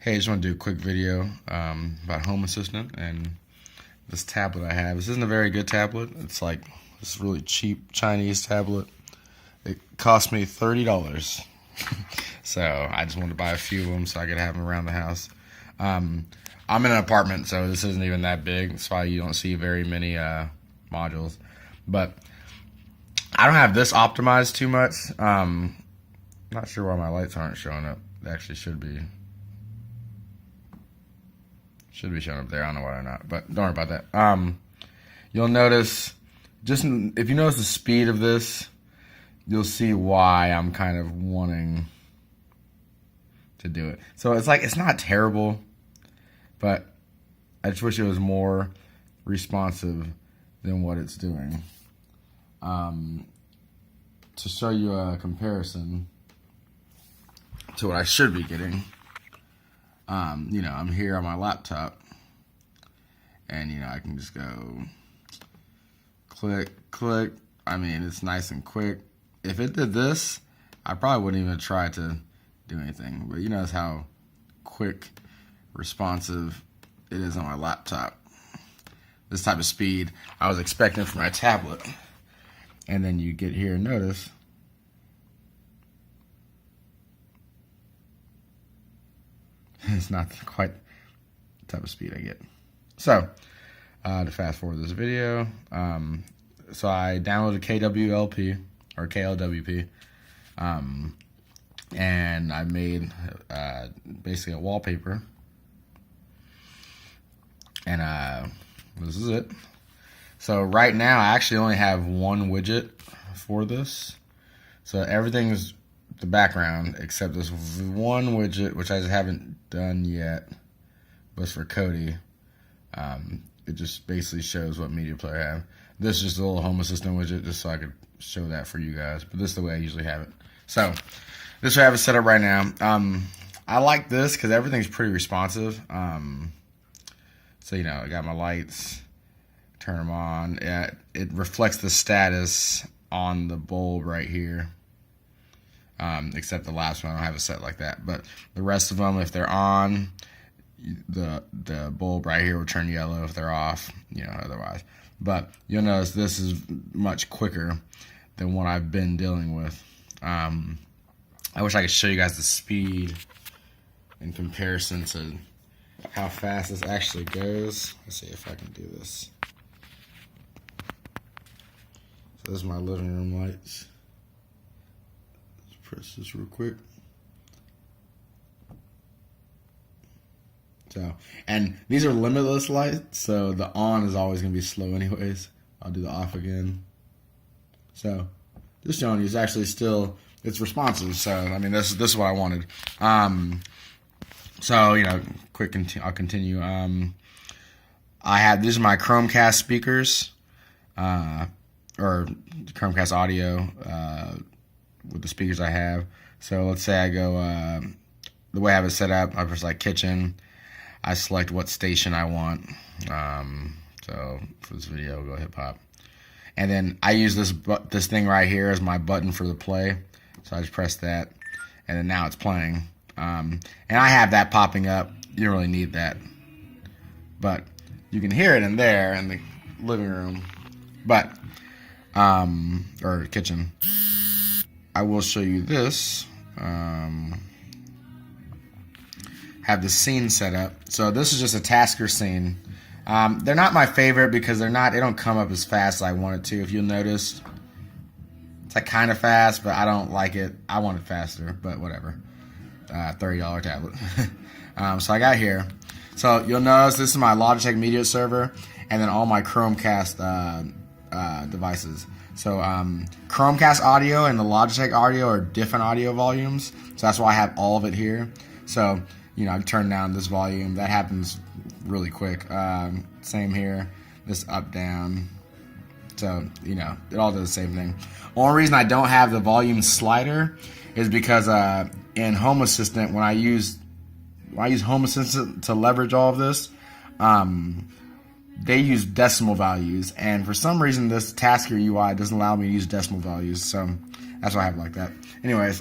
Hey, I just want to do a quick video about Home Assistant and this tablet I have. This isn't a very good tablet. It's like this really cheap Chinese tablet. It cost me $30. So I just wanted to buy a few of them so I could have them around the house. I'm in an apartment, so this isn't even that big. That's why you don't see very many modules. But I don't have this optimized too much. Not sure why my lights aren't showing up. They actually should be. Should be showing up there. I don't know why they're not, but don't worry about that. You'll notice, if you notice the speed of this, you'll see why I'm kind of wanting to do it. So it's not terrible, but I just wish it was more responsive than what it's doing. To show you a comparison to what I should be getting. I'm here on my laptop, and I can just go click. I mean, it's nice and quick. If it did this, I probably wouldn't even try to do anything. But you notice how quick, responsive it is on my laptop. This type of speed I was expecting for my tablet. And then you get here and notice it's not quite the type of speed I get. So, to fast forward this video, so I downloaded KLWP, and I made basically a wallpaper, and this is it. So right now I actually only have one widget for this, so everything's the background except this one widget, which I just haven't done yet, but it's for Cody. It just basically shows what media player I have. This is just a little Home Assistant widget just so I could show that for you guys, but this is the way I usually have it. So this is what I have it set up right now. I like this because everything's pretty responsive. So I got my lights, turn them on. It reflects the status on the bulb right here. Except the last one, I don't have it set like that. But the rest of them, if they're on, the bulb right here will turn yellow. If they're off, otherwise. But you'll notice this is much quicker than what I've been dealing with. I wish I could show you guys the speed in comparison to how fast this actually goes. Let's see if I can do this. So this is my living room lights. Press this real quick. So, and these are limitless lights, so the on is always going to be slow anyways. I'll do the off again. So, just showing you, it's responsive. So, I mean, this is what I wanted. I'll continue. These are my Chromecast speakers, or Chromecast audio, with the speakers I have. So let's say I go, the way I have it set up, I press kitchen. I select what station I want. So for this video, we'll go hip hop. And then I use this thing right here as my button for the play. So I just press that, and then now it's playing. And I have that popping up. You don't really need that, but you can hear it in there in the living room, or kitchen. I will show you this. Have the scene set up. So this is just a tasker scene. They're not my favorite because they don't come up as fast as I want it to. If you'll notice, it's kind of fast, but I don't like it. I want it faster, but whatever. $30 tablet. So I got here. So you'll notice this is my Logitech media server, and then all my Chromecast devices. So Chromecast audio and the Logitech audio are different audio volumes, so that's why I have all of it here. So I turn down this volume. That happens really quick. Same here. This up down. So it all does the same thing. Only reason I don't have the volume slider is because in Home Assistant, when I use Home Assistant to leverage all of this, they use decimal values, and for some reason this Tasker UI doesn't allow me to use decimal values, so that's why I have it like that. Anyways,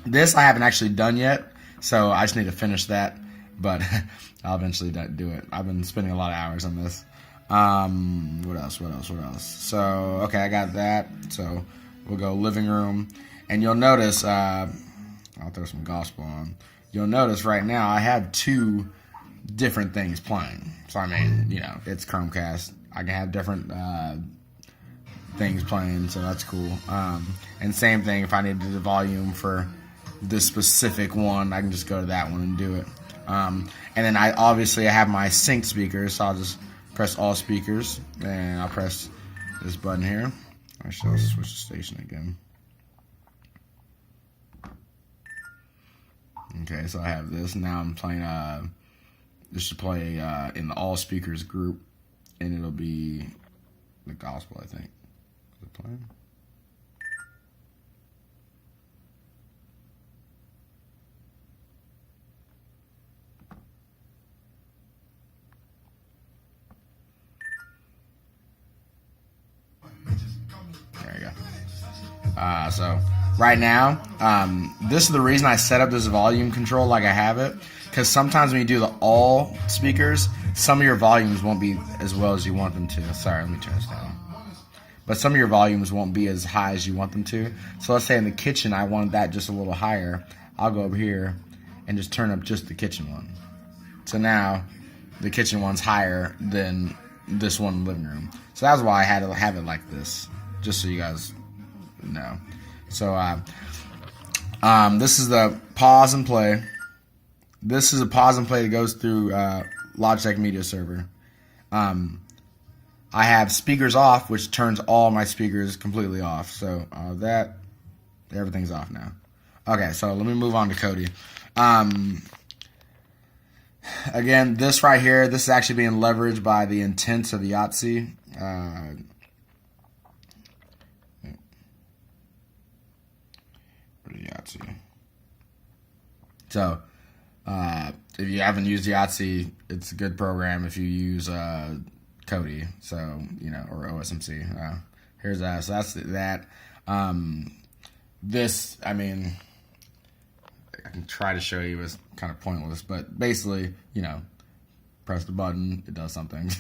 this I haven't actually done yet, So I just need to finish that, but I'll eventually do it. I've been spending a lot of hours on this. What else? So, okay, I got that. So we'll go living room. And you'll notice, I'll throw some gospel on. You'll notice right now I have two different things playing. So, I mean, you know, it's Chromecast. I can have different things playing, so that's cool. And same thing, if I need to do the volume for this specific one, I can just go to that one and do it. And then I have my sync speakers, so I'll just press all speakers, and I'll press this button here. Actually, I'll switch the station again. Okay, so I have this. Now I'm playing, this should play in the all speakers group, and it'll be the gospel, I think. Is it playing? There you go. So right now, this is the reason I set up this volume control like I have it, because sometimes when you do the all speakers, some of your volumes won't be as well as you want them to. Sorry, let me turn this down. But some of your volumes won't be as high as you want them to. So let's say in the kitchen, I want that just a little higher. I'll go over here and just turn up just the kitchen one. So now the kitchen one's higher than this one in the living room. So that's why I had to have it like this, just so you guys know. So this is the pause and play. This is a pause and play that goes through Logitech Media Server. I have speakers off, which turns all my speakers completely off. So everything's off now. Okay, so let me move on to Cody. Again, this right here, this is actually being leveraged by the intents of Yatse. Yatse. So, if you haven't used Yatse, it's a good program if you use Kodi, so, you know, or OSMC. Here's that. So that's that. This, I mean, I can try to show you, it's kind of pointless, but basically, you know, press the button, it does something.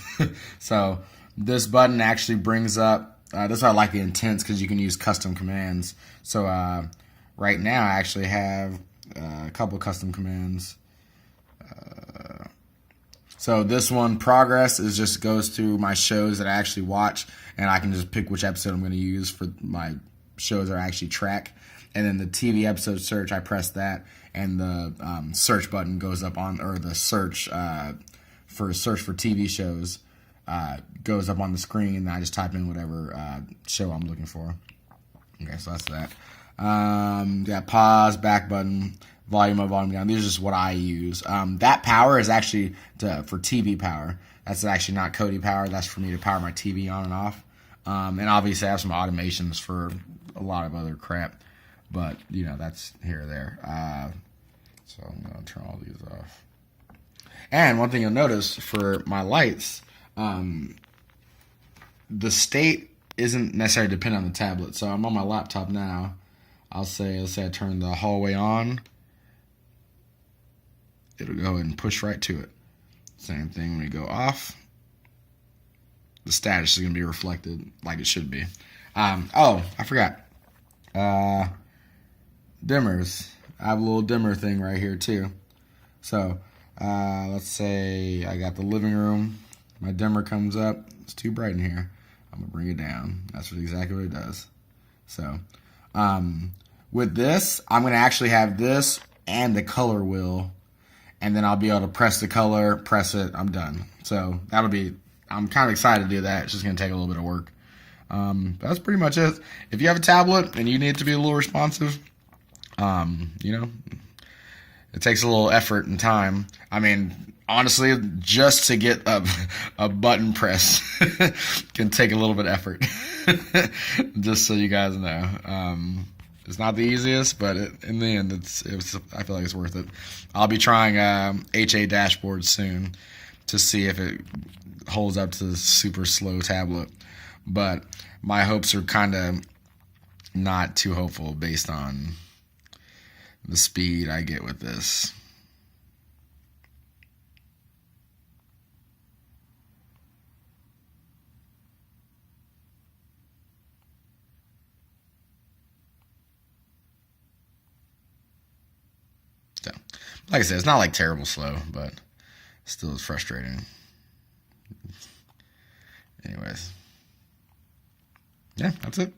So this button actually brings up, this is why I like the intents, because you can use custom commands. So right now I actually have a couple custom commands. So this one, progress, is just goes through my shows that I actually watch, and I can just pick which episode I'm going to use for my shows that I actually track. And then the TV episode search, I press that, and the search button goes up on, or the search for TV shows goes up on the screen, and I just type in whatever show I'm looking for. Okay, so that's that. Got pause, back button, volume up, volume down. These are just what I use. That power is actually for TV power. That's actually not Kodi power. That's for me to power my TV on and off. And obviously I have some automations for a lot of other crap. But, you know, that's here or there. So I'm going to turn all these off. And one thing you'll notice for my lights, the state isn't necessarily dependent on the tablet. So I'm on my laptop now. Let's say I turn the hallway on. It'll go ahead and push right to it. Same thing when we go off. The status is going to be reflected like it should be. Oh, I forgot. Dimmers. I have a little dimmer thing right here too. So let's say I got the living room. My dimmer comes up. It's too bright in here. I'm going to bring it down. That's exactly what it does. So with this, I'm going to actually have this and the color wheel. And then I'll be able to press the color, press it, I'm done. So I'm kind of excited to do that. It's just going to take a little bit of work. That's pretty much it. If you have a tablet and you need it to be a little responsive, you know, it takes a little effort and time. I mean, honestly, just to get a button press can take a little bit of effort. Just so you guys know. It's not the easiest, but in the end, I feel like it's worth it. I'll be trying HA dashboard soon to see if it holds up to the super slow tablet. But my hopes are kind of not too hopeful based on the speed I get with this. So, like I said, it's not like terrible slow, but still is frustrating. Anyways, yeah, that's it.